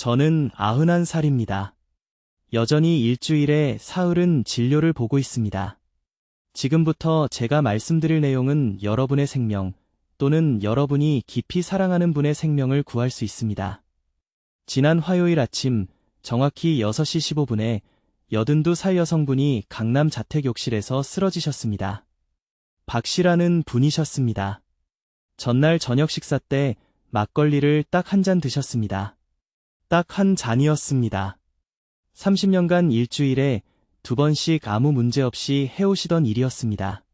저는 91살입니다. 여전히 일주일에 사흘은 진료를 보고 있습니다. 지금부터 제가 말씀드릴 내용은 여러분의 생명 또는 여러분이 깊이 사랑하는 분의 생명을 구할 수 있습니다. 지난 화요일 아침 정확히 6시 15분에 82살 여성분이 강남 자택욕실에서 쓰러지셨습니다. 박 씨라는 분이셨습니다. 전날 저녁 식사 때 막걸리를 딱 한 잔 드셨습니다. 딱 한 잔이었습니다. 30년간 일주일에 2번씩 아무 문제 없이 해오시던 일이었습니다.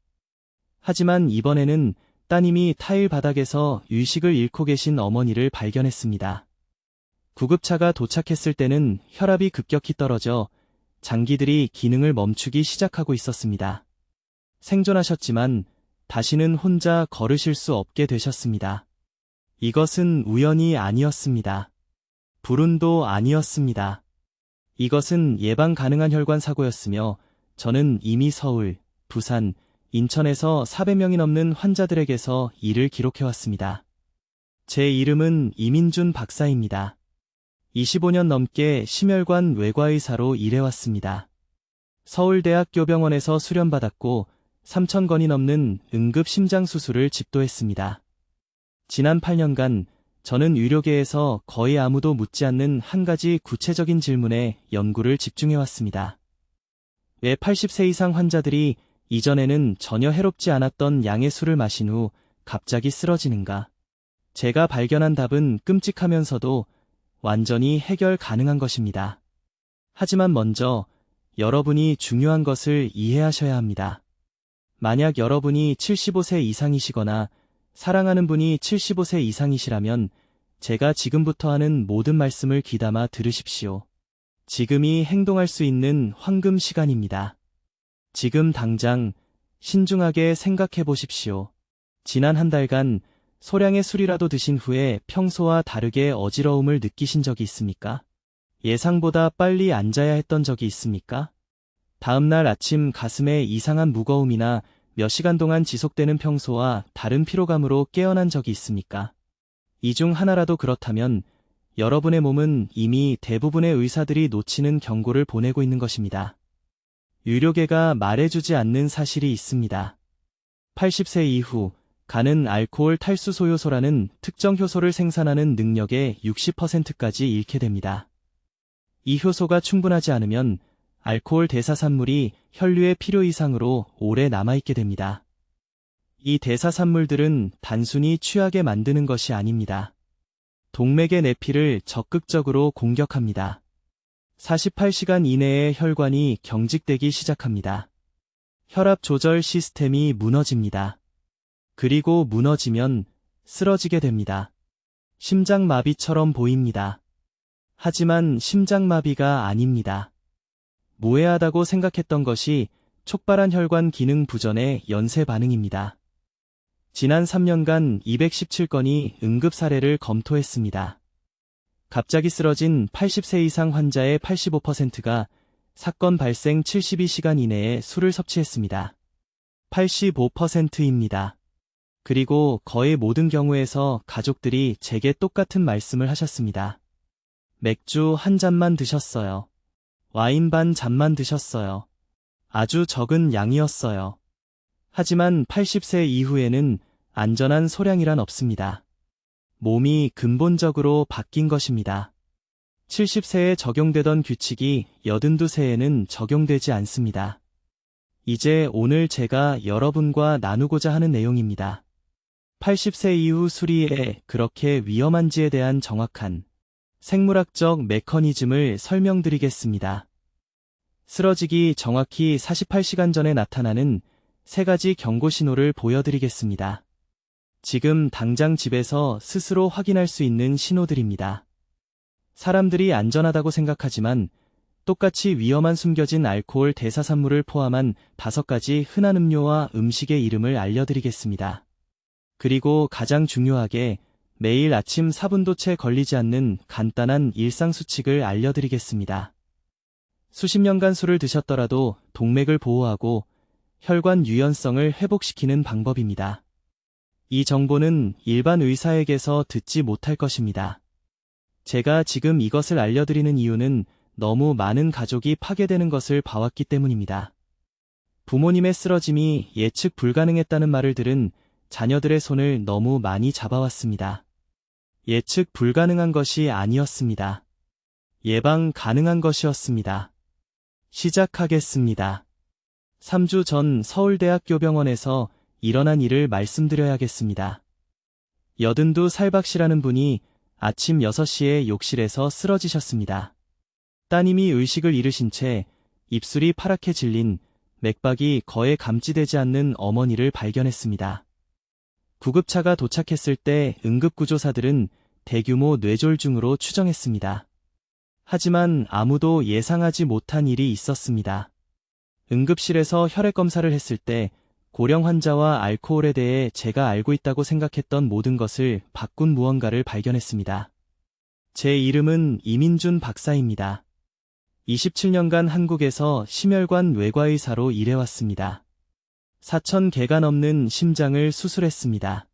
하지만 이번에는 따님이 타일 바닥에서 의식을 잃고 계신 어머니를 발견했습니다. 구급차가 도착했을 때는 혈압이 급격히 떨어져 장기들이 기능을 멈추기 시작하고 있었습니다. 생존하셨지만 다시는 혼자 걸으실 수 없게 되셨습니다. 이것은 우연이 아니었습니다. 불운도 아니었습니다. 이것은 예방 가능한 혈관 사고였으며 저는 이미 서울, 부산, 인천에서 400명이 넘는 환자들에게서 이를 기록해왔습니다. 제 이름은 이민준 박사입니다. 25년 넘게 심혈관 외과의사로 일해왔습니다. 서울대학교병원에서 수련받았고 3,000건이 넘는 응급심장수술을 집도했습니다. 지난 8년간 저는 의료계에서 거의 아무도 묻지 않는 한 가지 구체적인 질문에 연구를 집중해왔습니다. 왜 80세 이상 환자들이 이전에는 전혀 해롭지 않았던 양의 술을 마신 후 갑자기 쓰러지는가? 제가 발견한 답은 끔찍하면서도 완전히 해결 가능한 것입니다. 하지만 먼저 여러분이 중요한 것을 이해하셔야 합니다. 만약 여러분이 75세 이상이시거나 사랑하는 분이 75세 이상이시라면 제가 지금부터 하는 모든 말씀을 귀담아 들으십시오. 지금이 행동할 수 있는 황금 시간입니다. 지금 당장 신중하게 생각해 보십시오. 지난 한 달간 소량의 술이라도 드신 후에 평소와 다르게 어지러움을 느끼신 적이 있습니까? 예상보다 빨리 앉아야 했던 적이 있습니까? 다음날 아침 가슴에 이상한 무거움이나 몇 시간 동안 지속되는 평소와 다른 피로감으로 깨어난 적이 있습니까? 이 중 하나라도 그렇다면 여러분의 몸은 이미 대부분의 의사들이 놓치는 경고를 보내고 있는 것입니다. 의료계가 말해주지 않는 사실이 있습니다. 80세 이후 간은 알코올 탈수 소요소라는 특정 효소를 생산하는 능력의 60%까지 잃게 됩니다. 이 효소가 충분하지 않으면 알코올 대사산물이 혈류의 필요 이상으로 오래 남아있게 됩니다. 이 대사산물들은 단순히 취하게 만드는 것이 아닙니다. 동맥의 내피를 적극적으로 공격합니다. 48시간 이내에 혈관이 경직되기 시작합니다. 혈압 조절 시스템이 무너집니다. 그리고 무너지면 쓰러지게 됩니다. 심장마비처럼 보입니다. 하지만 심장마비가 아닙니다. 무해하다고 생각했던 것이 촉발한 혈관 기능 부전의 연쇄 반응입니다. 지난 3년간 217건이 응급 사례를 검토했습니다. 갑자기 쓰러진 80세 이상 환자의 85%가 사건 발생 72시간 이내에 술을 섭취했습니다. 85%입니다. 그리고 거의 모든 경우에서 가족들이 제게 똑같은 말씀을 하셨습니다. 맥주 한 잔만 드셨어요. 와인 반 잔만 드셨어요. 아주 적은 양이었어요. 하지만 80세 이후에는 안전한 소량이란 없습니다. 몸이 근본적으로 바뀐 것입니다. 70세에 적용되던 규칙이 82세에는 적용되지 않습니다. 이제 오늘 제가 여러분과 나누고자 하는 내용입니다. 80세 이후 술이 그렇게 위험한지에 대한 정확한 생물학적 메커니즘을 설명드리겠습니다. 쓰러지기 정확히 48시간 전에 나타나는 3가지 경고 신호를 보여드리겠습니다. 지금 당장 집에서 스스로 확인할 수 있는 신호들입니다. 사람들이 안전하다고 생각하지만 똑같이 위험한 숨겨진 알코올 대사산물을 포함한 5가지 흔한 음료와 음식의 이름을 알려드리겠습니다. 그리고 가장 중요하게 매일 아침 4분도 채 걸리지 않는 간단한 일상 수칙을 알려드리겠습니다. 수십 년간 술을 드셨더라도 동맥을 보호하고 혈관 유연성을 회복시키는 방법입니다. 이 정보는 일반 의사에게서 듣지 못할 것입니다. 제가 지금 이것을 알려드리는 이유는 너무 많은 가족이 파괴되는 것을 봐왔기 때문입니다. 부모님의 쓰러짐이 예측 불가능했다는 말을 들은 자녀들의 손을 너무 많이 잡아왔습니다. 예측 불가능한 것이 아니었습니다. 예방 가능한 것이었습니다. 시작하겠습니다. 3주 전 서울대학교 병원에서 일어난 일을 말씀드려야겠습니다. 82살 박 씨라는 분이 아침 6시에 욕실에서 쓰러지셨습니다. 따님이 의식을 잃으신 채 입술이 파랗게 질린 맥박이 거의 감지되지 않는 어머니를 발견했습니다. 구급차가 도착했을 때 응급구조사들은 대규모 뇌졸중으로 추정했습니다. 하지만 아무도 예상하지 못한 일이 있었습니다. 응급실에서 혈액 검사를 했을 때 고령 환자와 알코올에 대해 제가 알고 있다고 생각했던 모든 것을 바꾼 무언가를 발견했습니다. 제 이름은 이민준 박사입니다. 27년간 한국에서 심혈관 외과의사로 일해왔습니다. 4,000개가 넘는 심장을 수술했습니다.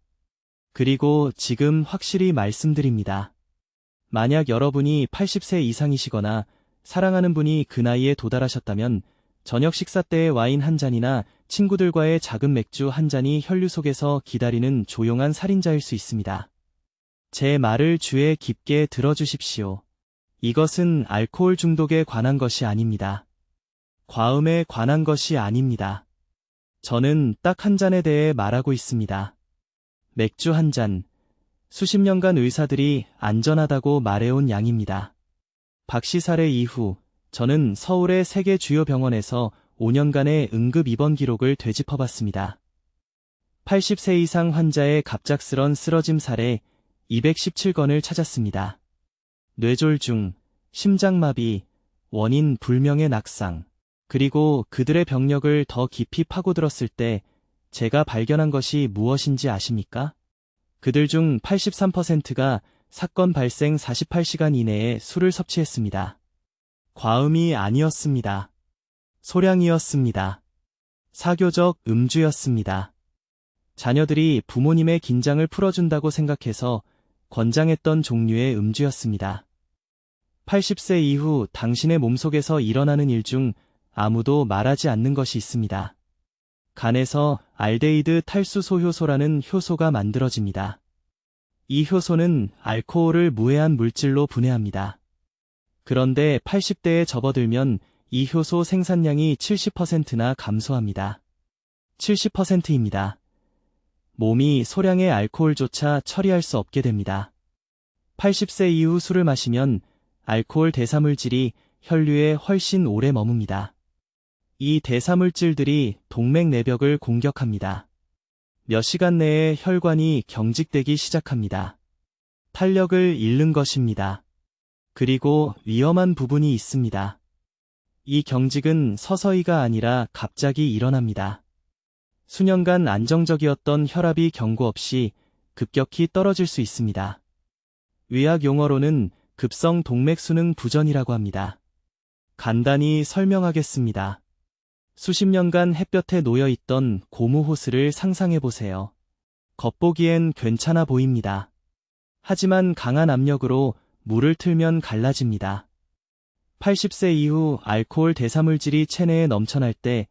그리고 지금 확실히 말씀드립니다. 만약 여러분이 80세 이상이시거나 사랑하는 분이 그 나이에 도달하셨다면 저녁 식사 때의 와인 한 잔이나 친구들과의 작은 맥주 한 잔이 혈류 속에서 기다리는 조용한 살인자일 수 있습니다. 제 말을 귀에 깊게 들어주십시오. 이것은 알코올 중독에 관한 것이 아닙니다. 과음에 관한 것이 아닙니다. 저는 딱 한 잔에 대해 말하고 있습니다. 맥주 한 잔. 수십 년간 의사들이 안전하다고 말해온 양입니다. 박 씨 살해 이후 저는 서울의 3개 주요 병원에서 5년간의 응급 입원 기록을 되짚어봤습니다. 80세 이상 환자의 갑작스런 쓰러짐 사례 217건을 찾았습니다. 뇌졸중, 심장마비, 원인 불명의 낙상, 그리고 그들의 병력을 더 깊이 파고들었을 때 제가 발견한 것이 무엇인지 아십니까? 그들 중 83%가 사건 발생 48시간 이내에 술을 섭취했습니다. 과음이 아니었습니다. 소량이었습니다. 사교적 음주였습니다. 자녀들이 부모님의 긴장을 풀어준다고 생각해서 권장했던 종류의 음주였습니다. 80세 이후 당신의 몸속에서 일어나는 일 중 아무도 말하지 않는 것이 있습니다. 간에서 알데히드 탈수소 효소라는 효소가 만들어집니다. 이 효소는 알코올을 무해한 물질로 분해합니다. 그런데 80대에 접어들면 이 효소 생산량이 70%나 감소합니다. 70%입니다. 몸이 소량의 알코올조차 처리할 수 없게 됩니다. 80세 이후 술을 마시면 알코올 대사물질이 혈류에 훨씬 오래 머뭅니다. 이 대사물질들이 동맥 내벽을 공격합니다. 몇 시간 내에 혈관이 경직되기 시작합니다. 탄력을 잃는 것입니다. 그리고 위험한 부분이 있습니다. 이 경직은 서서히가 아니라 갑자기 일어납니다. 수년간 안정적이었던 혈압이 경고 없이 급격히 떨어질 수 있습니다. 의학 용어로는 급성 동맥 순응 부전이라고 합니다. 간단히 설명하겠습니다. 수십 년간 햇볕에 놓여있던 고무 호스를 상상해보세요. 겉보기엔 괜찮아 보입니다. 하지만 강한 압력으로 물을 틀면 갈라집니다. 80세 이후 알코올 대사물질이 체내에 넘쳐날 때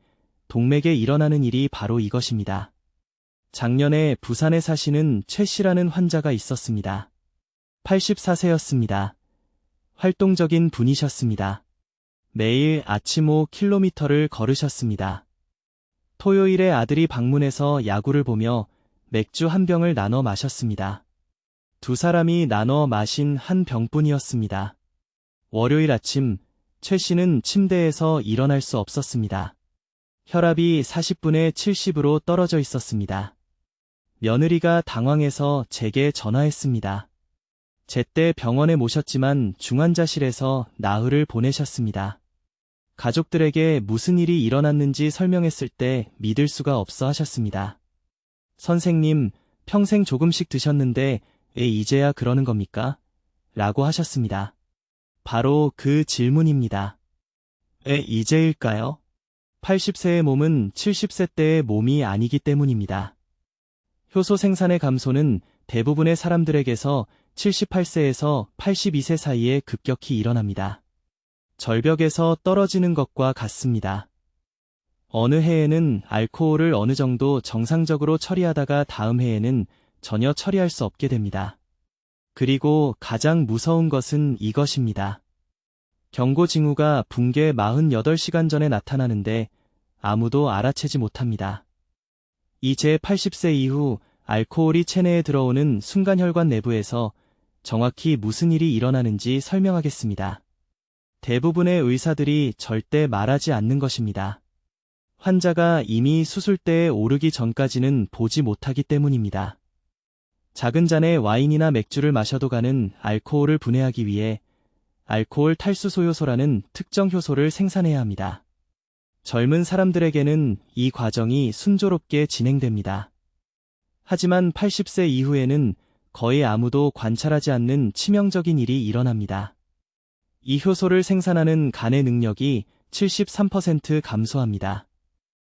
동맥에 일어나는 일이 바로 이것입니다. 작년에 부산에 사시는 최 씨라는 환자가 있었습니다. 84세였습니다. 활동적인 분이셨습니다. 매일 아침 5km를 걸으셨습니다. 토요일에 아들이 방문해서 야구를 보며 맥주 한 병을 나눠 마셨습니다. 두 사람이 나눠 마신 한 병뿐이었습니다. 월요일 아침 최 씨는 침대에서 일어날 수 없었습니다. 혈압이 40분에 70으로 떨어져 있었습니다. 며느리가 당황해서 제게 전화했습니다. 제때 병원에 모셨지만 중환자실에서 나흘을 보내셨습니다. 가족들에게 무슨 일이 일어났는지 설명했을 때 믿을 수가 없어 하셨습니다. 선생님, 평생 조금씩 드셨는데 왜 이제야 그러는 겁니까? 라고 하셨습니다. 바로 그 질문입니다. 왜 이제일까요? 80세의 몸은 70세 때의 몸이 아니기 때문입니다. 효소 생산의 감소는 대부분의 사람들에게서 78세에서 82세 사이에 급격히 일어납니다. 절벽에서 떨어지는 것과 같습니다. 어느 해에는 알코올을 어느 정도 정상적으로 처리하다가 다음 해에는 전혀 처리할 수 없게 됩니다. 그리고 가장 무서운 것은 이것입니다. 경고 징후가 붕괴 48시간 전에 나타나는데 아무도 알아채지 못합니다. 이제 80세 이후 알코올이 체내에 들어오는 순간 혈관 내부에서 정확히 무슨 일이 일어나는지 설명하겠습니다. 대부분의 의사들이 절대 말하지 않는 것입니다. 환자가 이미 수술대에 오르기 전까지는 보지 못하기 때문입니다. 작은 잔의 와인이나 맥주를 마셔도 가는 알코올을 분해하기 위해 알코올 탈수소 효소라는 특정 효소를 생산해야 합니다. 젊은 사람들에게는 이 과정이 순조롭게 진행됩니다. 하지만 80세 이후에는 거의 아무도 관찰하지 않는 치명적인 일이 일어납니다. 이 효소를 생산하는 간의 능력이 73% 감소합니다.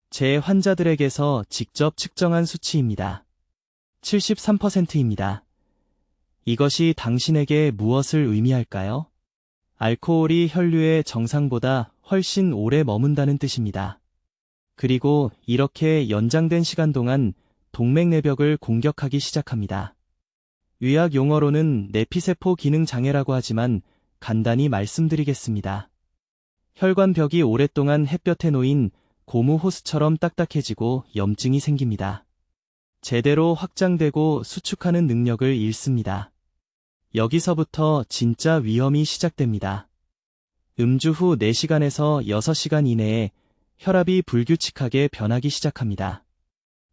제 환자들에게서 직접 측정한 수치입니다. 73%입니다. 이것이 당신에게 무엇을 의미할까요? 알코올이 혈류의 정상보다 훨씬 오래 머문다는 뜻입니다. 그리고 이렇게 연장된 시간 동안 동맥내벽을 공격하기 시작합니다. 의학 용어로는 내피세포 기능 장애라고 하지만 간단히 말씀드리겠습니다. 혈관벽이 오랫동안 햇볕에 놓인 고무 호스처럼 딱딱해지고 염증이 생깁니다. 제대로 확장되고 수축하는 능력을 잃습니다. 여기서부터 진짜 위험이 시작됩니다. 음주 후 4시간에서 6시간 이내에 혈압이 불규칙하게 변하기 시작합니다.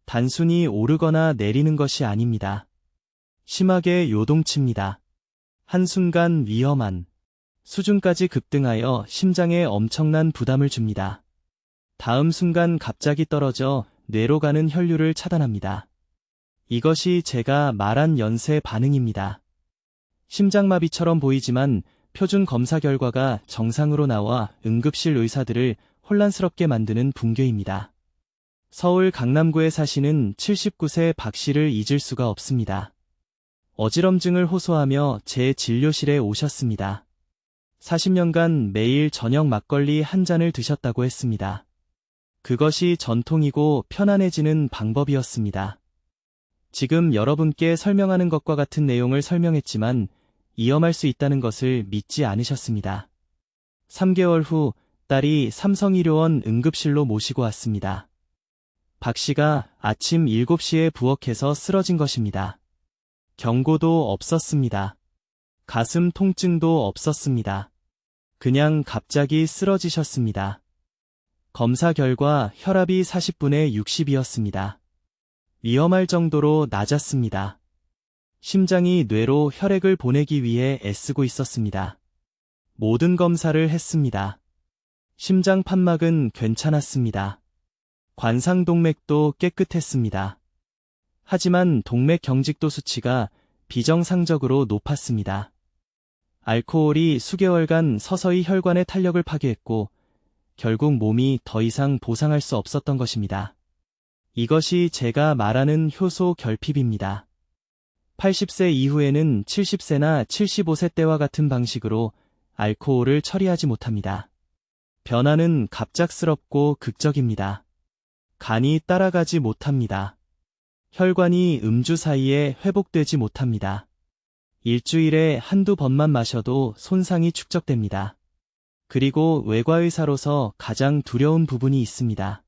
단순히 오르거나 내리는 것이 아닙니다. 심하게 요동칩니다. 한순간 위험한 수준까지 급등하여 심장에 엄청난 부담을 줍니다. 다음 순간 갑자기 떨어져 뇌로 가는 혈류를 차단합니다. 이것이 제가 말한 연쇄 반응입니다. 심장마비처럼 보이지만 표준 검사 결과가 정상으로 나와 응급실 의사들을 혼란스럽게 만드는 붕괴입니다. 서울 강남구에 사시는 79세 박 씨를 잊을 수가 없습니다. 어지럼증을 호소하며 제 진료실에 오셨습니다. 40년간 매일 저녁 막걸리 한 잔을 드셨다고 했습니다. 그것이 전통이고 편안해지는 방법이었습니다. 지금 여러분께 설명하는 것과 같은 내용을 설명했지만 위험할 수 있다는 것을 믿지 않으셨습니다. 3개월 후 딸이 삼성의료원 응급실로 모시고 왔습니다. 박 씨가 아침 7시에 부엌에서 쓰러진 것입니다. 경고도 없었습니다. 가슴 통증도 없었습니다. 그냥 갑자기 쓰러지셨습니다. 검사 결과 혈압이 40분의 60이었습니다. 위험할 정도로 낮았습니다. 심장이 뇌로 혈액을 보내기 위해 애쓰고 있었습니다. 모든 검사를 했습니다. 심장 판막은 괜찮았습니다. 관상동맥도 깨끗했습니다. 하지만 동맥 경직도 수치가 비정상적으로 높았습니다. 알코올이 수개월간 서서히 혈관의 탄력을 파괴했고 결국 몸이 더 이상 보상할 수 없었던 것입니다. 이것이 제가 말하는 효소 결핍입니다. 80세 이후에는 70세나 75세 때와 같은 방식으로 알코올을 처리하지 못합니다. 변화는 갑작스럽고 극적입니다. 간이 따라가지 못합니다. 혈관이 음주 사이에 회복되지 못합니다. 일주일에 한두 번만 마셔도 손상이 축적됩니다. 그리고 외과의사로서 가장 두려운 부분이 있습니다.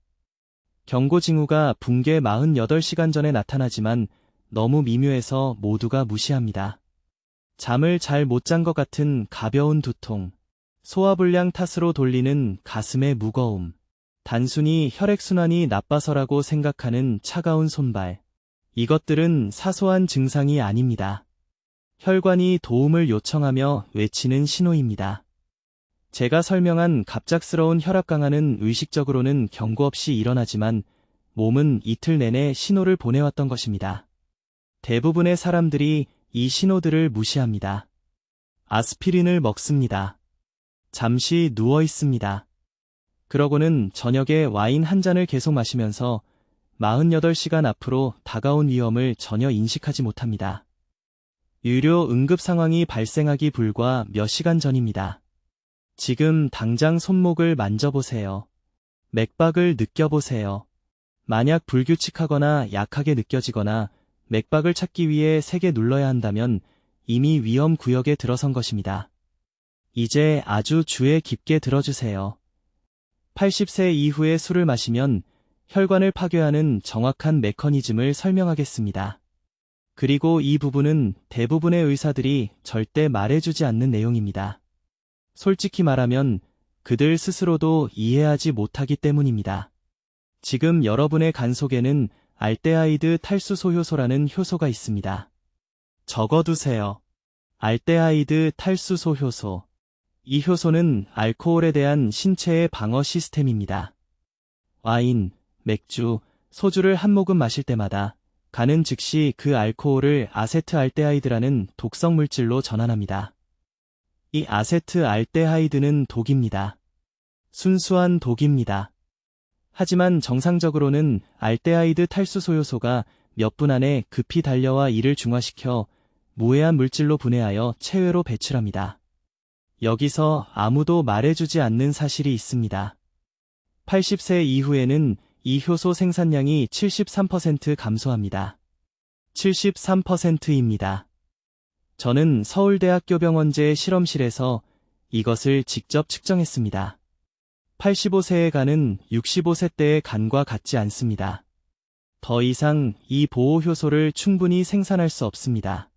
경고 징후가 붕괴 48시간 전에 나타나지만 너무 미묘해서 모두가 무시합니다. 잠을 잘 못 잔 것 같은 가벼운 두통, 소화불량 탓으로 돌리는 가슴의 무거움, 단순히 혈액순환이 나빠서라고 생각하는 차가운 손발. 이것들은 사소한 증상이 아닙니다. 혈관이 도움을 요청하며 외치는 신호입니다. 제가 설명한 갑작스러운 혈압 강화는 의식적으로는 경고 없이 일어나지만 몸은 이틀 내내 신호를 보내왔던 것입니다. 대부분의 사람들이 이 신호들을 무시합니다. 아스피린을 먹습니다. 잠시 누워 있습니다. 그러고는 저녁에 와인 한 잔을 계속 마시면서 48시간 앞으로 다가온 위험을 전혀 인식하지 못합니다. 유료 응급 상황이 발생하기 불과 몇 시간 전입니다. 지금 당장 손목을 만져보세요. 맥박을 느껴보세요. 만약 불규칙하거나 약하게 느껴지거나 맥박을 찾기 위해 세게 눌러야 한다면 이미 위험 구역에 들어선 것입니다. 이제 아주 주의 깊게 들어주세요. 80세 이후에 술을 마시면 혈관을 파괴하는 정확한 메커니즘을 설명하겠습니다. 그리고 이 부분은 대부분의 의사들이 절대 말해주지 않는 내용입니다. 솔직히 말하면 그들 스스로도 이해하지 못하기 때문입니다. 지금 여러분의 간 속에는 알데하이드 탈수소 효소라는 효소가 있습니다. 적어두세요. 알데하이드 탈수소 효소. 이 효소는 알코올에 대한 신체의 방어 시스템입니다. 와인, 맥주, 소주를 한 모금 마실 때마다 간은 즉시 그 알코올을 아세트알데하이드라는 독성 물질로 전환합니다. 이 아세트알데하이드는 독입니다. 순수한 독입니다. 하지만 정상적으로는 알데하이드 탈수소 효소가 몇 분 안에 급히 달려와 이를 중화시켜 무해한 물질로 분해하여 체외로 배출합니다. 여기서 아무도 말해주지 않는 사실이 있습니다. 80세 이후에는 이 효소 생산량이 73% 감소합니다. 73%입니다. 저는 서울대학교 병원제 실험실에서 이것을 직접 측정했습니다. 85세의 간은 65세 때의 간과 같지 않습니다. 더 이상 이 보호 효소를 충분히 생산할 수 없습니다.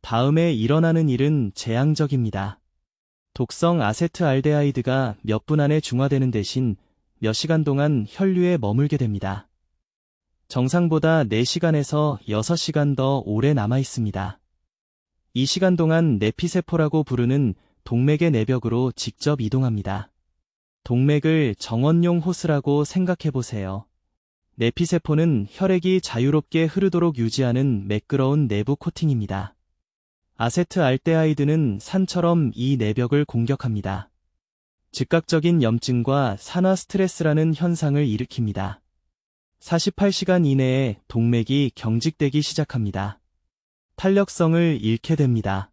다음에 일어나는 일은 재앙적입니다. 독성 아세트알데하이드가 몇 분 안에 중화되는 대신 몇 시간 동안 혈류에 머물게 됩니다. 정상보다 4시간에서 6시간 더 오래 남아 있습니다. 이 시간 동안 내피세포라고 부르는 동맥의 내벽으로 직접 이동합니다. 동맥을 정원용 호스라고 생각해보세요. 내피세포는 혈액이 자유롭게 흐르도록 유지하는 매끄러운 내부 코팅입니다. 아세트알데하이드는 산처럼 이 내벽을 공격합니다. 즉각적인 염증과 산화 스트레스라는 현상을 일으킵니다. 48시간 이내에 동맥이 경직되기 시작합니다. 탄력성을 잃게 됩니다.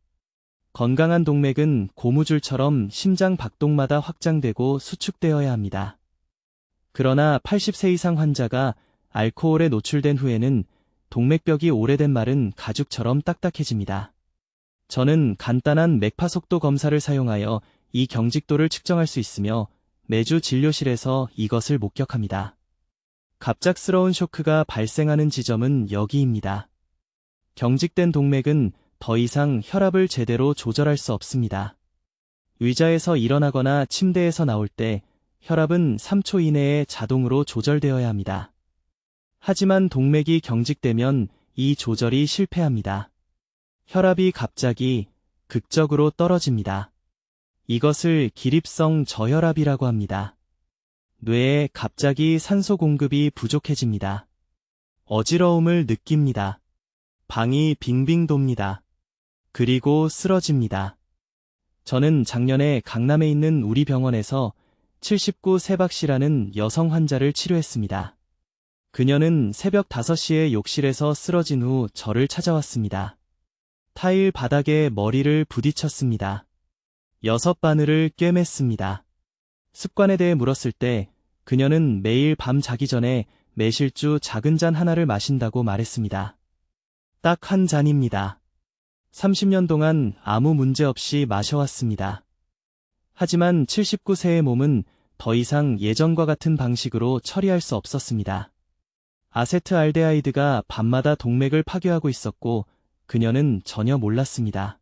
건강한 동맥은 고무줄처럼 심장 박동마다 확장되고 수축되어야 합니다. 그러나 80세 이상 환자가 알코올에 노출된 후에는 동맥벽이 오래된 마른 가죽처럼 딱딱해집니다. 저는 간단한 맥파속도 검사를 사용하여 이 경직도를 측정할 수 있으며 매주 진료실에서 이것을 목격합니다. 갑작스러운 쇼크가 발생하는 지점은 여기입니다. 경직된 동맥은 더 이상 혈압을 제대로 조절할 수 없습니다. 의자에서 일어나거나 침대에서 나올 때 혈압은 3초 이내에 자동으로 조절되어야 합니다. 하지만 동맥이 경직되면 이 조절이 실패합니다. 혈압이 갑자기 극적으로 떨어집니다. 이것을 기립성 저혈압이라고 합니다. 뇌에 갑자기 산소 공급이 부족해집니다. 어지러움을 느낍니다. 방이 빙빙 돕니다. 그리고 쓰러집니다. 저는 작년에 강남에 있는 우리 병원에서 79세 씨라는 여성 환자를 치료했습니다. 그녀는 새벽 5시에 욕실에서 쓰러진 후 저를 찾아왔습니다. 타일 바닥에 머리를 부딪혔습니다. 6바늘을 꿰맸습니다. 습관에 대해 물었을 때 그녀는 매일 밤 자기 전에 매실주 작은 잔 하나를 마신다고 말했습니다. 딱 한 잔입니다. 30년 동안 아무 문제 없이 마셔왔습니다. 하지만 79세의 몸은 더 이상 예전과 같은 방식으로 처리할 수 없었습니다. 아세트알데하이드가 밤마다 동맥을 파괴하고 있었고 그녀는 전혀 몰랐습니다.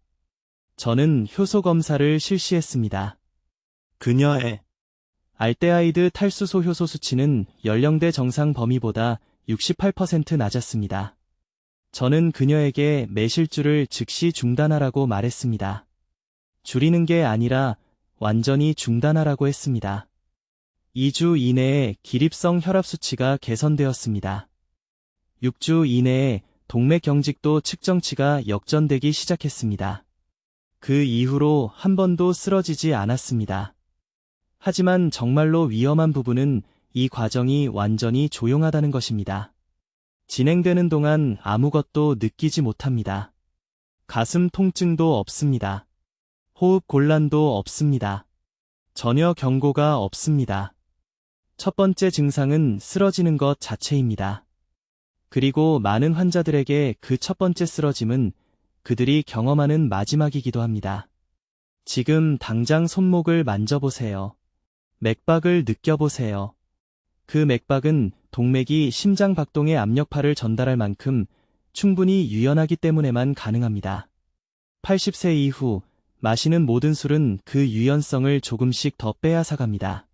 저는 효소 검사를 실시했습니다. 그녀의 알데하이드 탈수소 효소 수치는 연령대 정상 범위보다 68% 낮았습니다. 저는 그녀에게 매실주를 즉시 중단하라고 말했습니다. 줄이는 게 아니라 완전히 중단하라고 했습니다. 2주 이내에 기립성 혈압 수치가 개선되었습니다. 6주 이내에 동맥 경직도 측정치가 역전되기 시작했습니다. 그 이후로 한 번도 쓰러지지 않았습니다. 하지만 정말로 위험한 부분은 이 과정이 완전히 조용하다는 것입니다. 진행되는 동안 아무것도 느끼지 못합니다. 가슴 통증도 없습니다. 호흡 곤란도 없습니다. 전혀 경고가 없습니다. 첫 번째 증상은 쓰러지는 것 자체입니다. 그리고 많은 환자들에게 그 첫 번째 쓰러짐은 그들이 경험하는 마지막이기도 합니다. 지금 당장 손목을 만져보세요. 맥박을 느껴보세요. 그 맥박은 동맥이 심장 박동의 압력파를 전달할 만큼 충분히 유연하기 때문에만 가능합니다. 80세 이후 마시는 모든 술은 그 유연성을 조금씩 더 빼앗아갑니다.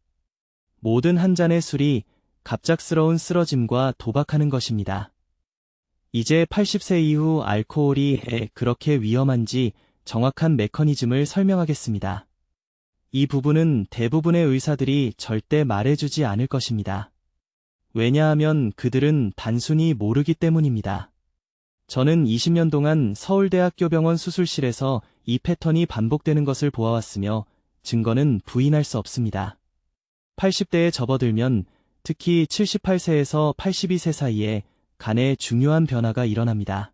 모든 한 잔의 술이 갑작스러운 쓰러짐과 도박하는 것입니다. 이제 80세 이후 알코올이 그렇게 위험한지 정확한 메커니즘을 설명하겠습니다. 이 부분은 대부분의 의사들이 절대 말해주지 않을 것입니다. 왜냐하면 그들은 단순히 모르기 때문입니다. 저는 20년 동안 서울대학교병원 수술실에서 이 패턴이 반복되는 것을 보아왔으며 증거는 부인할 수 없습니다. 80대에 접어들면 특히 78세에서 82세 사이에 간에 중요한 변화가 일어납니다.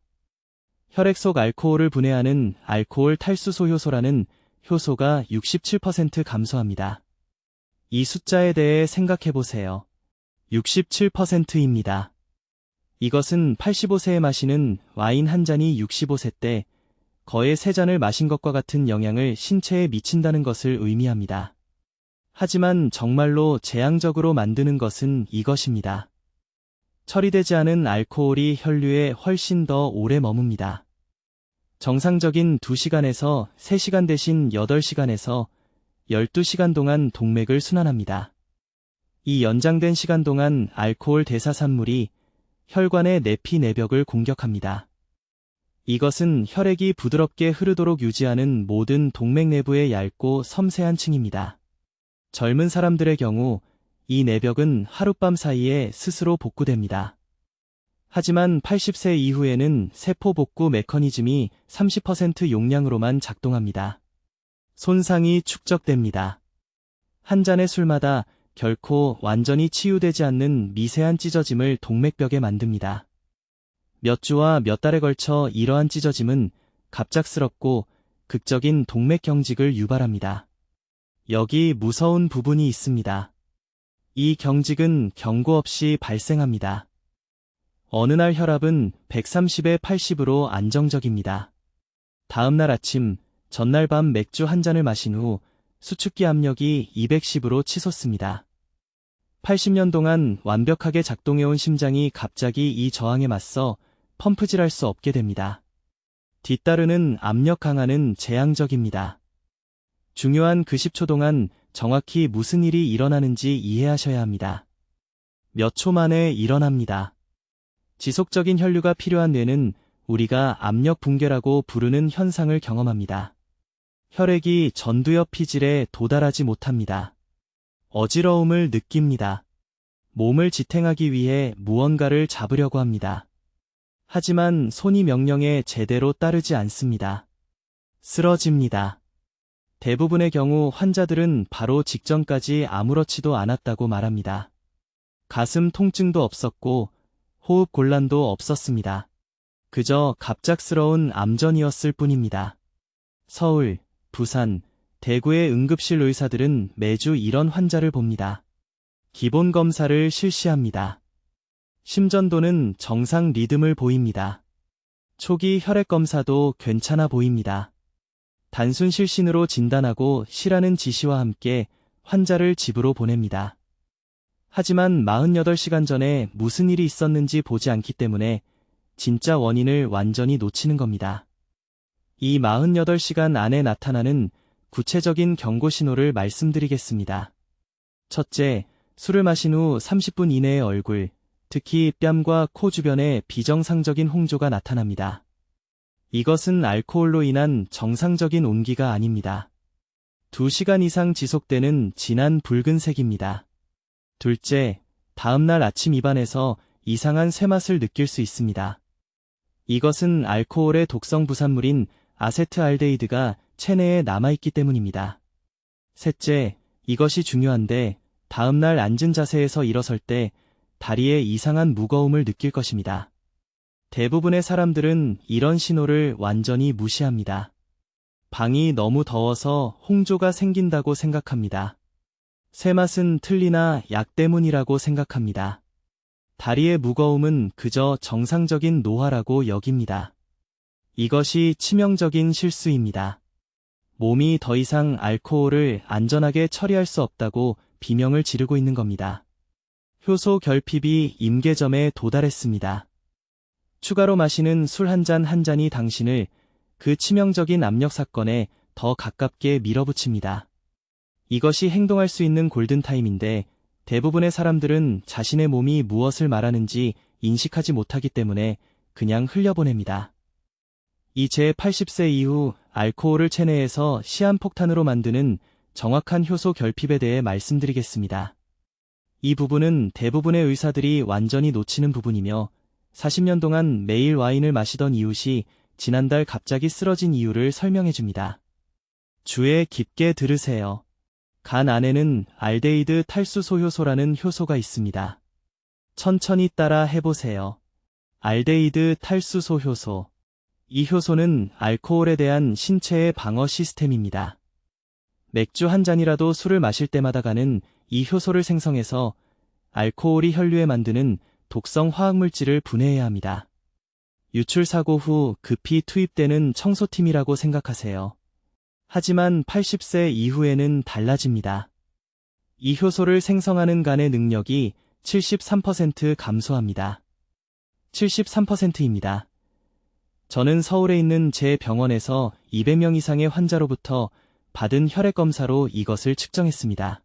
혈액 속 알코올을 분해하는 알코올 탈수소 효소라는 효소가 67% 감소합니다. 이 숫자에 대해 생각해보세요. 67%입니다. 이것은 85세에 마시는 와인 한 잔이 65세 때 거의 3잔을 마신 것과 같은 영향을 신체에 미친다는 것을 의미합니다. 하지만 정말로 재앙적으로 만드는 것은 이것입니다. 처리되지 않은 알코올이 혈류에 훨씬 더 오래 머뭅니다. 정상적인 2시간에서 3시간 대신 8시간에서 12시간 동안 동맥을 순환합니다. 이 연장된 시간 동안 알코올 대사산물이 혈관의 내피 내벽을 공격합니다. 이것은 혈액이 부드럽게 흐르도록 유지하는 모든 동맥 내부의 얇고 섬세한 층입니다. 젊은 사람들의 경우 이 내벽은 하룻밤 사이에 스스로 복구됩니다. 하지만 80세 이후에는 세포 복구 메커니즘이 30% 용량으로만 작동합니다. 손상이 축적됩니다. 한 잔의 술마다 결코 완전히 치유되지 않는 미세한 찢어짐을 동맥벽에 만듭니다. 몇 주와 몇 달에 걸쳐 이러한 찢어짐은 갑작스럽고 극적인 동맥 경직을 유발합니다. 여기 무서운 부분이 있습니다. 이 경직은 경고 없이 발생합니다. 어느 날 혈압은 130에 80으로 안정적입니다. 다음 날 아침, 전날 밤 맥주 한 잔을 마신 후 수축기 압력이 210으로 치솟습니다. 80년 동안 완벽하게 작동해온 심장이 갑자기 이 저항에 맞서 펌프질할 수 없게 됩니다. 뒤따르는 압력 강화는 재앙적입니다. 중요한 그 10초 동안 정확히 무슨 일이 일어나는지 이해하셔야 합니다. 몇 초 만에 일어납니다. 지속적인 혈류가 필요한 뇌는 우리가 압력 붕괴라고 부르는 현상을 경험합니다. 혈액이 전두엽 피질에 도달하지 못합니다. 어지러움을 느낍니다. 몸을 지탱하기 위해 무언가를 잡으려고 합니다. 하지만 손이 명령에 제대로 따르지 않습니다. 쓰러집니다. 대부분의 경우 환자들은 바로 직전까지 아무렇지도 않았다고 말합니다. 가슴 통증도 없었고 호흡 곤란도 없었습니다. 그저 갑작스러운 암전이었을 뿐입니다. 서울, 부산, 대구의 응급실 의사들은 매주 이런 환자를 봅니다. 기본 검사를 실시합니다. 심전도는 정상 리듬을 보입니다. 초기 혈액 검사도 괜찮아 보입니다. 단순 실신으로 진단하고 쉬라는 지시와 함께 환자를 집으로 보냅니다. 하지만 48시간 전에 무슨 일이 있었는지 보지 않기 때문에 진짜 원인을 완전히 놓치는 겁니다. 이 48시간 안에 나타나는 구체적인 경고 신호를 말씀드리겠습니다. 첫째, 술을 마신 후 30분 이내에 얼굴, 특히 뺨과 코 주변에 비정상적인 홍조가 나타납니다. 이것은 알코올로 인한 정상적인 온기가 아닙니다. 2시간 이상 지속되는 진한 붉은색입니다. 둘째, 다음날 아침 입안에서 이상한 쇠맛을 느낄 수 있습니다. 이것은 알코올의 독성 부산물인 아세트알데히드가 체내에 남아있기 때문입니다. 셋째, 이것이 중요한데 다음날 앉은 자세에서 일어설 때 다리에 이상한 무거움을 느낄 것입니다. 대부분의 사람들은 이런 신호를 완전히 무시합니다. 방이 너무 더워서 홍조가 생긴다고 생각합니다. 쇠맛은 틀니나 약 때문이라고 생각합니다. 다리의 무거움은 그저 정상적인 노화라고 여깁니다. 이것이 치명적인 실수입니다. 몸이 더 이상 알코올을 안전하게 처리할 수 없다고 비명을 지르고 있는 겁니다. 효소 결핍이 임계점에 도달했습니다. 추가로 마시는 술 한 잔 한 잔이 당신을 그 치명적인 압력 사건에 더 가깝게 밀어붙입니다. 이것이 행동할 수 있는 골든타임인데 대부분의 사람들은 자신의 몸이 무엇을 말하는지 인식하지 못하기 때문에 그냥 흘려보냅니다. 이 제80세 이후 알코올을 체내에서 시한폭탄으로 만드는 정확한 효소 결핍에 대해 말씀드리겠습니다. 이 부분은 대부분의 의사들이 완전히 놓치는 부분이며 40년 동안 매일 와인을 마시던 이웃이 지난달 갑자기 쓰러진 이유를 설명해줍니다. 주의 깊게 들으세요. 간 안에는 알데히드 탈수소 효소라는 효소가 있습니다. 천천히 따라 해보세요. 알데히드 탈수소 효소. 이 효소는 알코올에 대한 신체의 방어 시스템입니다. 맥주 한 잔이라도 술을 마실 때마다 간은 이 효소를 생성해서 알코올이 혈류에 만드는 독성 화학물질을 분해해야 합니다. 유출 사고 후 급히 투입되는 청소팀이라고 생각하세요. 하지만 80세 이후에는 달라집니다. 이 효소를 생성하는 간의 능력이 73% 감소합니다. 73%입니다. 저는 서울에 있는 제 병원에서 200명 이상의 환자로부터 받은 혈액 검사로 이것을 측정했습니다.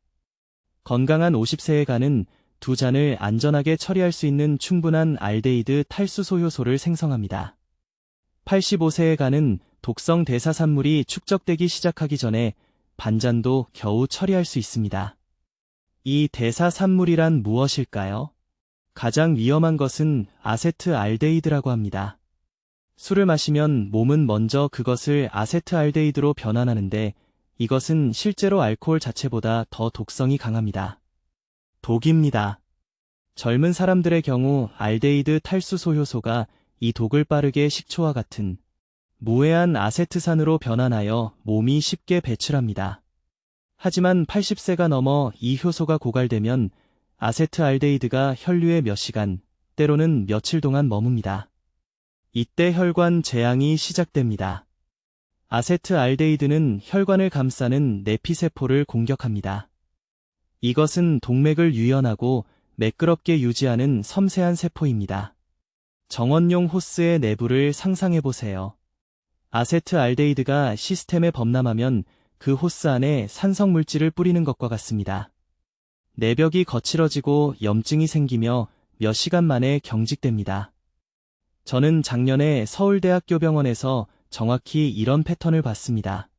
건강한 50세의 간은 두 잔을 안전하게 처리할 수 있는 충분한 알데히드 탈수소 효소를 생성합니다. 85세의 간은 독성 대사산물이 축적되기 시작하기 전에 반잔도 겨우 처리할 수 있습니다. 이 대사산물이란 무엇일까요? 가장 위험한 것은 아세트알데히드라고 합니다. 술을 마시면 몸은 먼저 그것을 아세트알데히드로 변환하는데 이것은 실제로 알코올 자체보다 더 독성이 강합니다. 독입니다. 젊은 사람들의 경우 알데히드 탈수소 효소가 이 독을 빠르게 식초와 같은 무해한 아세트산으로 변환하여 몸이 쉽게 배출합니다. 하지만 80세가 넘어 이 효소가 고갈되면 아세트알데히드가 혈류에 몇 시간, 때로는 며칠 동안 머뭅니다. 이때 혈관 재앙이 시작됩니다. 아세트알데히드는 혈관을 감싸는 내피세포를 공격합니다. 이것은 동맥을 유연하고 매끄럽게 유지하는 섬세한 세포입니다. 정원용 호스의 내부를 상상해보세요. 아세트알데히드가 시스템에 범람하면 그 호스 안에 산성물질을 뿌리는 것과 같습니다. 내벽이 거칠어지고 염증이 생기며 몇 시간 만에 경직됩니다. 저는 작년에 서울대학교 병원에서 정확히 이런 패턴을 봤습니다.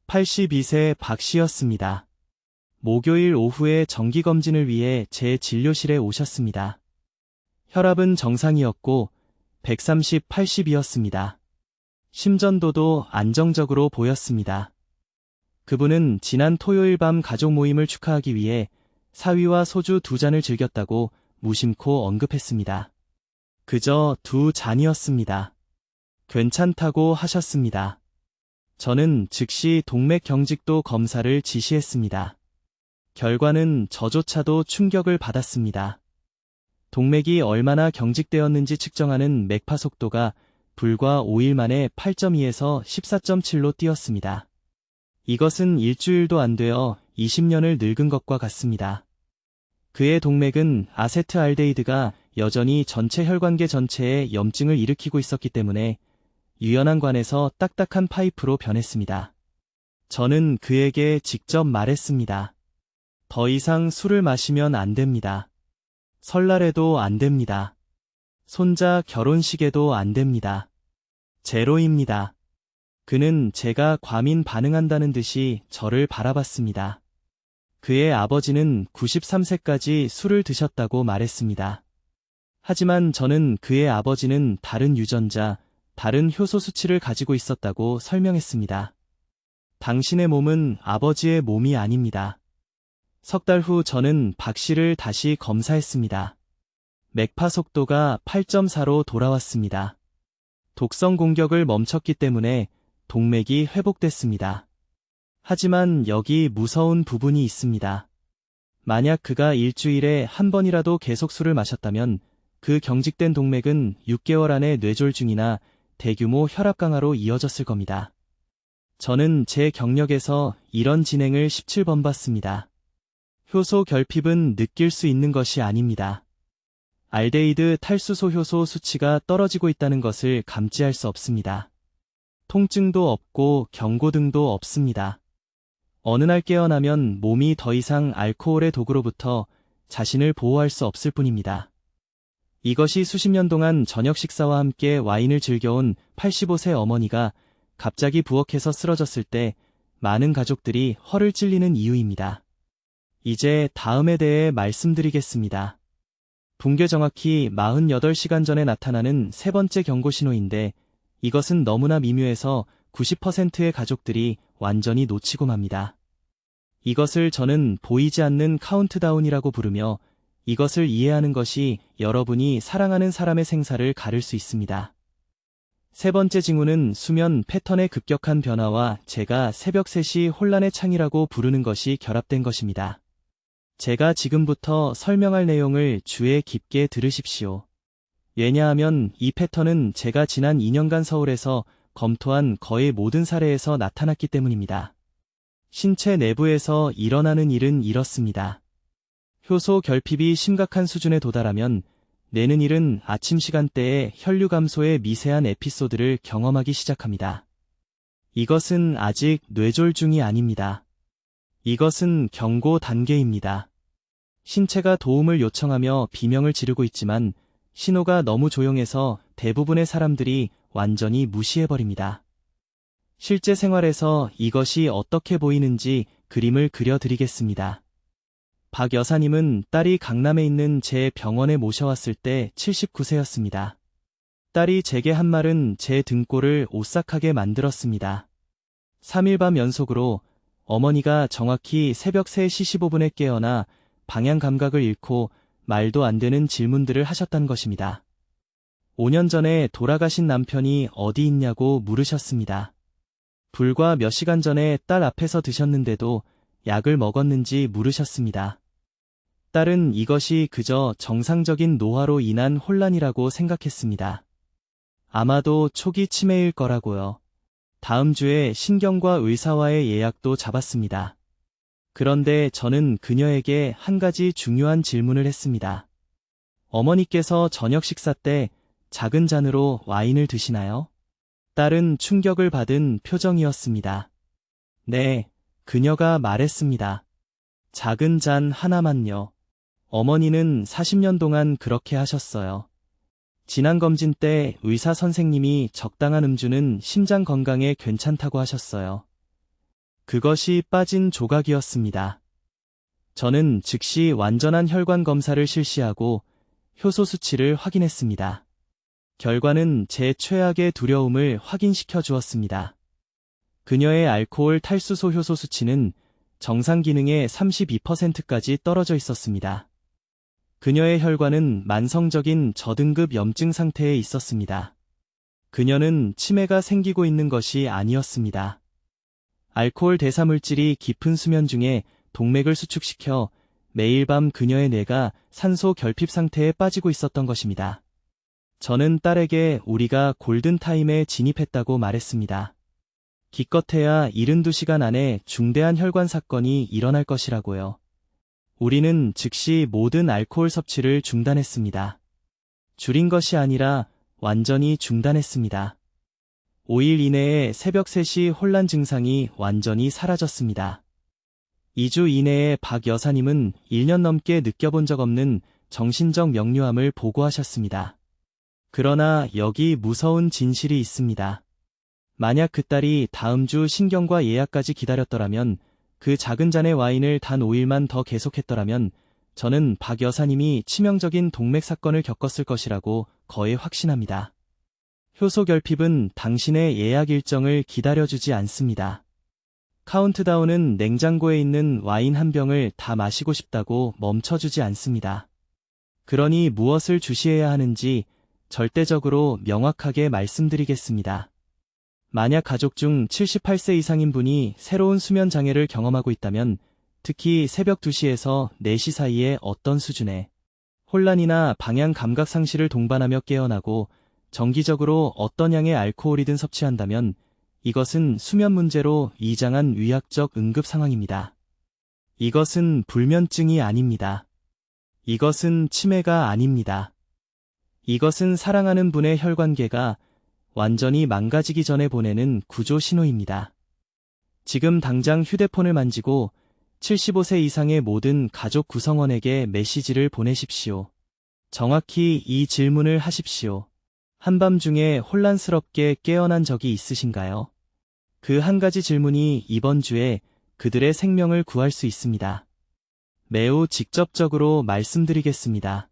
82세 박 씨였습니다. 목요일 오후에 정기검진을 위해 제 진료실에 오셨습니다. 혈압은 정상이었고 130, 80이었습니다. 심전도도 안정적으로 보였습니다. 그분은 지난 토요일 밤 가족 모임을 축하하기 위해 사위와 소주 2잔을 즐겼다고 무심코 언급했습니다. 그저 2잔이었습니다. 괜찮다고 하셨습니다. 저는 즉시 동맥 경직도 검사를 지시했습니다. 결과는 저조차도 충격을 받았습니다. 동맥이 얼마나 경직되었는지 측정하는 맥파 속도가 불과 5일 만에 8.2에서 14.7로 뛰었습니다. 이것은 일주일도 안 되어 20년을 늙은 것과 같습니다. 그의 동맥은 아세트알데히드가 여전히 전체 혈관계 전체에 염증을 일으키고 있었기 때문에 유연한 관에서 딱딱한 파이프로 변했습니다. 저는 그에게 직접 말했습니다. 더 이상 술을 마시면 안 됩니다. 설날에도 안 됩니다. 손자 결혼식에도 안 됩니다. 제로입니다. 그는 제가 과민 반응한다는 듯이 저를 바라봤습니다. 그의 아버지는 93세까지 술을 드셨다고 말했습니다. 하지만 저는 그의 아버지는 다른 유전자, 다른 효소 수치를 가지고 있었다고 설명했습니다. 당신의 몸은 아버지의 몸이 아닙니다. 석 달 후 저는 박 씨를 다시 검사했습니다. 맥파 속도가 8.4로 돌아왔습니다. 독성 공격을 멈췄기 때문에 동맥이 회복됐습니다. 하지만 여기 무서운 부분이 있습니다. 만약 그가 일주일에 한 번이라도 계속 술을 마셨다면 그 경직된 동맥은 6개월 안에 뇌졸중이나 대규모 혈압 강화로 이어졌을 겁니다. 저는 제 경력에서 이런 진행을 17번 봤습니다. 효소 결핍은 느낄 수 있는 것이 아닙니다. 알데히드 탈수소 효소 수치가 떨어지고 있다는 것을 감지할 수 없습니다. 통증도 없고 경고등도 없습니다. 어느 날 깨어나면 몸이 더 이상 알코올의 도구로부터 자신을 보호할 수 없을 뿐입니다. 이것이 수십 년 동안 저녁 식사와 함께 와인을 즐겨온 85세 어머니가 갑자기 부엌에서 쓰러졌을 때 많은 가족들이 허를 찔리는 이유입니다. 이제 다음에 대해 말씀드리겠습니다. 붕괴 정확히 48시간 전에 나타나는 세 번째 경고 신호인데 이것은 너무나 미묘해서 90%의 가족들이 완전히 놓치고 맙니다. 이것을 저는 보이지 않는 카운트다운이라고 부르며 이것을 이해하는 것이 여러분이 사랑하는 사람의 생사를 가를 수 있습니다. 세 번째 징후는 수면 패턴의 급격한 변화와 제가 새벽 3시 혼란의 창이라고 부르는 것이 결합된 것입니다. 제가 지금부터 설명할 내용을 주의 깊게 들으십시오. 왜냐하면 이 패턴은 제가 지난 2년간 서울에서 검토한 거의 모든 사례에서 나타났기 때문입니다. 신체 내부에서 일어나는 일은 이렇습니다. 효소 결핍이 심각한 수준에 도달하면 뇌는 이른 아침 시간대에 혈류 감소의 미세한 에피소드를 경험하기 시작합니다. 이것은 아직 뇌졸중이 아닙니다. 이것은 경고 단계입니다. 신체가 도움을 요청하며 비명을 지르고 있지만 신호가 너무 조용해서 대부분의 사람들이 완전히 무시해버립니다. 실제 생활에서 이것이 어떻게 보이는지 그림을 그려드리겠습니다. 박 여사님은 딸이 강남에 있는 제 병원에 모셔왔을 때 79세였습니다. 딸이 제게 한 말은 제 등골을 오싹하게 만들었습니다. 3일 밤 연속으로 어머니가 정확히 새벽 3시 15분에 깨어나 방향 감각을 잃고 말도 안 되는 질문들을 하셨다는 것입니다. 5년 전에 돌아가신 남편이 어디 있냐고 물으셨습니다. 불과 몇 시간 전에 딸 앞에서 드셨는데도 약을 먹었는지 물으셨습니다. 딸은 이것이 그저 정상적인 노화로 인한 혼란이라고 생각했습니다. 아마도 초기 치매일 거라고요. 다음 주에 신경과 의사와의 예약도 잡았습니다. 그런데 저는 그녀에게 한 가지 중요한 질문을 했습니다. 어머니께서 저녁 식사 때 작은 잔으로 와인을 드시나요? 딸은 충격을 받은 표정이었습니다. 네, 그녀가 말했습니다. 작은 잔 하나만요. 어머니는 40년 동안 그렇게 하셨어요. 지난 검진 때 의사 선생님이 적당한 음주는 심장 건강에 괜찮다고 하셨어요. 그것이 빠진 조각이었습니다. 저는 즉시 완전한 혈관 검사를 실시하고 효소 수치를 확인했습니다. 결과는 제 최악의 두려움을 확인시켜 주었습니다. 그녀의 알코올 탈수소 효소 수치는 정상 기능의 32%까지 떨어져 있었습니다. 그녀의 혈관은 만성적인 저등급 염증 상태에 있었습니다. 그녀는 치매가 생기고 있는 것이 아니었습니다. 알코올 대사물질이 깊은 수면 중에 동맥을 수축시켜 매일 밤 그녀의 뇌가 산소 결핍 상태에 빠지고 있었던 것입니다. 저는 딸에게 우리가 골든타임에 진입했다고 말했습니다. 기껏해야 72시간 안에 중대한 혈관 사건이 일어날 것이라고요. 우리는 즉시 모든 알코올 섭취를 중단했습니다. 줄인 것이 아니라 완전히 중단했습니다. 5일 이내에 새벽 3시 혼란 증상이 완전히 사라졌습니다. 2주 이내에 박 여사님은 1년 넘게 느껴본 적 없는 정신적 명료함을 보고하셨습니다. 그러나 여기 무서운 진실이 있습니다. 만약 그 딸이 다음 주 신경과 예약까지 기다렸더라면, 그 작은 잔의 와인을 단 5일만 더 계속했더라면 저는 박 여사님이 치명적인 동맥 사건을 겪었을 것이라고 거의 확신합니다. 효소 결핍은 당신의 예약 일정을 기다려주지 않습니다. 카운트다운은 냉장고에 있는 와인 한 병을 다 마시고 싶다고 멈춰주지 않습니다. 그러니 무엇을 주시해야 하는지 절대적으로 명확하게 말씀드리겠습니다. 만약 가족 중 78세 이상인 분이 새로운 수면 장애를 경험하고 있다면 특히 새벽 2시에서 4시 사이에 어떤 수준의 혼란이나 방향 감각 상실을 동반하며 깨어나고 정기적으로 어떤 양의 알코올이든 섭취한다면 이것은 수면 문제로 이장한 위약적 응급 상황입니다. 이것은 불면증이 아닙니다. 이것은 치매가 아닙니다. 이것은 사랑하는 분의 혈관계가 완전히 망가지기 전에 보내는 구조 신호입니다. 지금 당장 휴대폰을 만지고 75세 이상의 모든 가족 구성원에게 메시지를 보내십시오. 정확히 이 질문을 하십시오. 한밤중에 혼란스럽게 깨어난 적이 있으신가요? 그 한 가지 질문이 이번 주에 그들의 생명을 구할 수 있습니다. 매우 직접적으로 말씀드리겠습니다.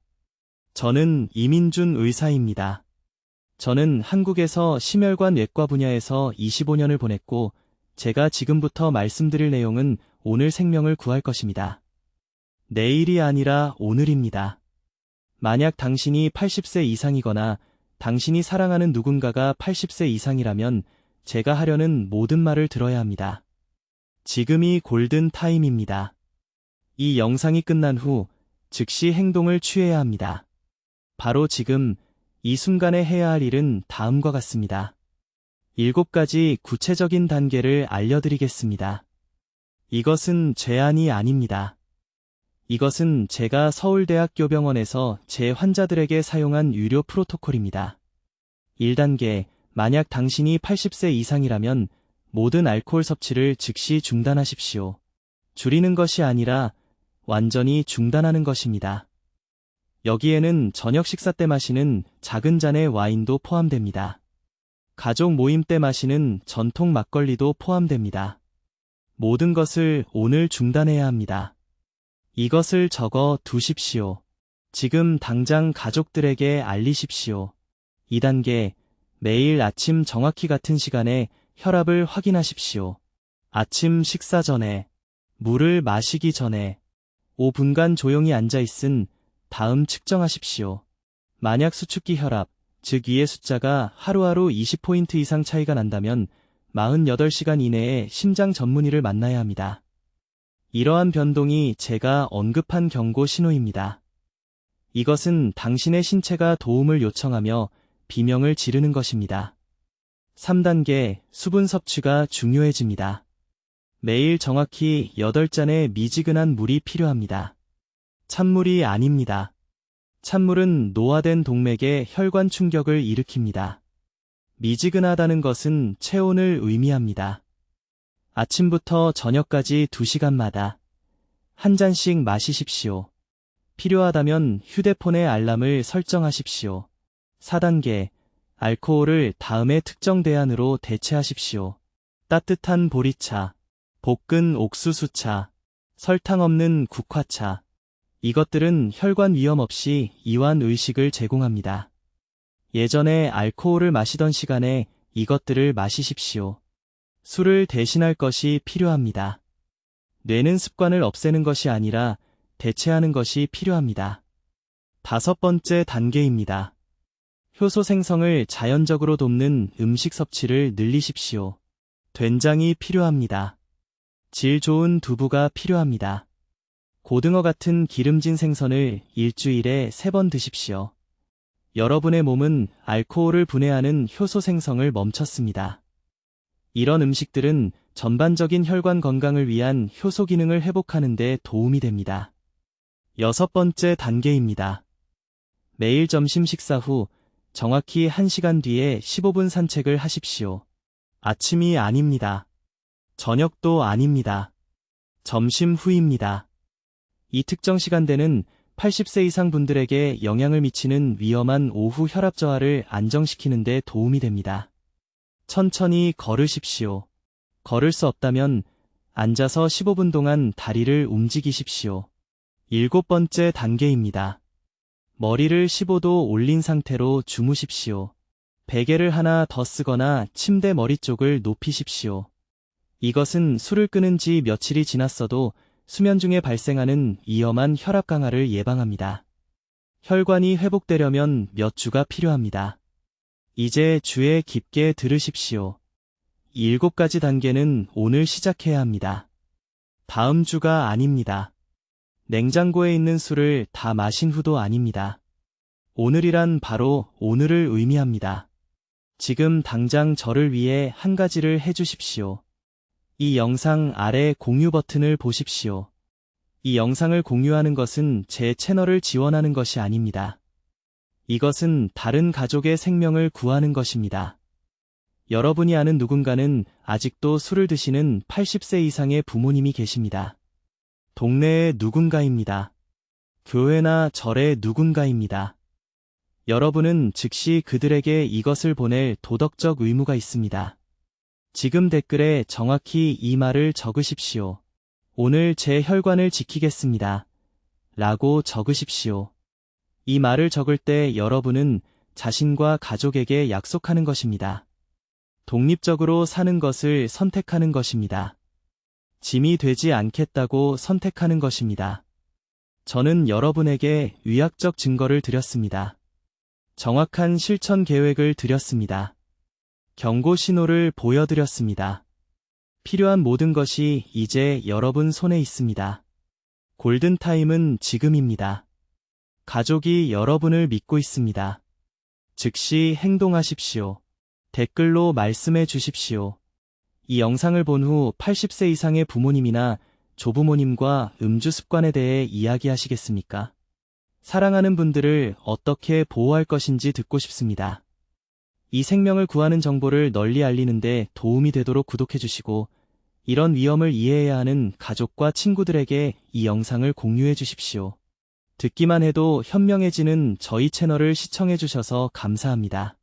저는 이민준 의사입니다. 저는 한국에서 심혈관 외과 분야에서 25년을 보냈고 제가 지금부터 말씀드릴 내용은 오늘 생명을 구할 것입니다. 내일이 아니라 오늘입니다. 만약 당신이 80세 이상이거나 당신이 사랑하는 누군가가 80세 이상이라면 제가 하려는 모든 말을 들어야 합니다. 지금이 골든 타임입니다. 이 영상이 끝난 후 즉시 행동을 취해야 합니다. 바로 지금 이 순간에 해야 할 일은 다음과 같습니다. 7가지 구체적인 단계를 알려드리겠습니다. 이것은 제안이 아닙니다. 이것은 제가 서울대학교 병원에서 제 환자들에게 사용한 유료 프로토콜입니다. 1단계, 만약 당신이 80세 이상이라면 모든 알코올 섭취를 즉시 중단하십시오. 줄이는 것이 아니라 완전히 중단하는 것입니다. 여기에는 저녁 식사 때 마시는 작은 잔의 와인도 포함됩니다. 가족 모임 때 마시는 전통 막걸리도 포함됩니다. 모든 것을 오늘 중단해야 합니다. 이것을 적어 두십시오. 지금 당장 가족들에게 알리십시오. 2단계, 매일 아침 정확히 같은 시간에 혈압을 확인하십시오. 아침 식사 전에, 물을 마시기 전에 5분간 조용히 앉아있은 다음 측정하십시오. 만약 수축기 혈압, 즉 위의 숫자가 하루하루 20포인트 이상 차이가 난다면 48시간 이내에 심장 전문의를 만나야 합니다. 이러한 변동이 제가 언급한 경고 신호입니다. 이것은 당신의 신체가 도움을 요청하며 비명을 지르는 것입니다. 3단계, 수분 섭취가 중요해집니다. 매일 정확히 8잔의 미지근한 물이 필요합니다. 찬물이 아닙니다. 찬물은 노화된 동맥에 혈관 충격을 일으킵니다. 미지근하다는 것은 체온을 의미합니다. 아침부터 저녁까지 2시간마다 한 잔씩 마시십시오. 필요하다면 휴대폰의 알람을 설정하십시오. 4단계, 알코올을 다음의 특정 대안으로 대체하십시오. 따뜻한 보리차, 볶은 옥수수차, 설탕 없는 국화차. 이것들은 혈관 위험 없이 이완 의식을 제공합니다. 예전에 알코올을 마시던 시간에 이것들을 마시십시오. 술을 대신할 것이 필요합니다. 뇌는 습관을 없애는 것이 아니라 대체하는 것이 필요합니다. 5번째 단계입니다. 효소 생성을 자연적으로 돕는 음식 섭취를 늘리십시오. 된장이 필요합니다. 질 좋은 두부가 필요합니다. 고등어 같은 기름진 생선을 일주일에 3번 드십시오. 여러분의 몸은 알코올을 분해하는 효소 생성을 멈췄습니다. 이런 음식들은 전반적인 혈관 건강을 위한 효소 기능을 회복하는 데 도움이 됩니다. 6번째 단계입니다. 매일 점심 식사 후 정확히 1시간 뒤에 15분 산책을 하십시오. 아침이 아닙니다. 저녁도 아닙니다. 점심 후입니다. 이 특정 시간대는 80세 이상 분들에게 영향을 미치는 위험한 오후 혈압 저하를 안정시키는 데 도움이 됩니다. 천천히 걸으십시오. 걸을 수 없다면 앉아서 15분 동안 다리를 움직이십시오. 7번째 단계입니다. 머리를 15도 올린 상태로 주무십시오. 베개를 하나 더 쓰거나 침대 머리 쪽을 높이십시오. 이것은 술을 끊은 지 며칠이 지났어도 수면 중에 발생하는 위험한 혈압 강화를 예방합니다. 혈관이 회복되려면 몇 주가 필요합니다. 이제 주에 깊게 들으십시오. 7가지 단계는 오늘 시작해야 합니다. 다음 주가 아닙니다. 냉장고에 있는 술을 다 마신 후도 아닙니다. 오늘이란 바로 오늘을 의미합니다. 지금 당장 저를 위해 한 가지를 해주십시오. 이 영상 아래 공유 버튼을 보십시오. 이 영상을 공유하는 것은 제 채널을 지원하는 것이 아닙니다. 이것은 다른 가족의 생명을 구하는 것입니다. 여러분이 아는 누군가는 아직도 술을 드시는 80세 이상의 부모님이 계십니다. 동네의 누군가입니다. 교회나 절의 누군가입니다. 여러분은 즉시 그들에게 이것을 보낼 도덕적 의무가 있습니다. 지금 댓글에 정확히 이 말을 적으십시오. 오늘 제 혈관을 지키겠습니다. 라고 적으십시오. 이 말을 적을 때 여러분은 자신과 가족에게 약속하는 것입니다. 독립적으로 사는 것을 선택하는 것입니다. 짐이 되지 않겠다고 선택하는 것입니다. 저는 여러분에게 의학적 증거를 드렸습니다. 정확한 실천 계획을 드렸습니다. 경고 신호를 보여드렸습니다. 필요한 모든 것이 이제 여러분 손에 있습니다. 골든타임은 지금입니다. 가족이 여러분을 믿고 있습니다. 즉시 행동하십시오. 댓글로 말씀해 주십시오. 이 영상을 본 후 80세 이상의 부모님이나 조부모님과 음주 습관에 대해 이야기하시겠습니까? 사랑하는 분들을 어떻게 보호할 것인지 듣고 싶습니다. 이 생명을 구하는 정보를 널리 알리는데 도움이 되도록 구독해 주시고 이런 위험을 이해해야 하는 가족과 친구들에게 이 영상을 공유해 주십시오. 듣기만 해도 현명해지는 저희 채널을 시청해 주셔서 감사합니다.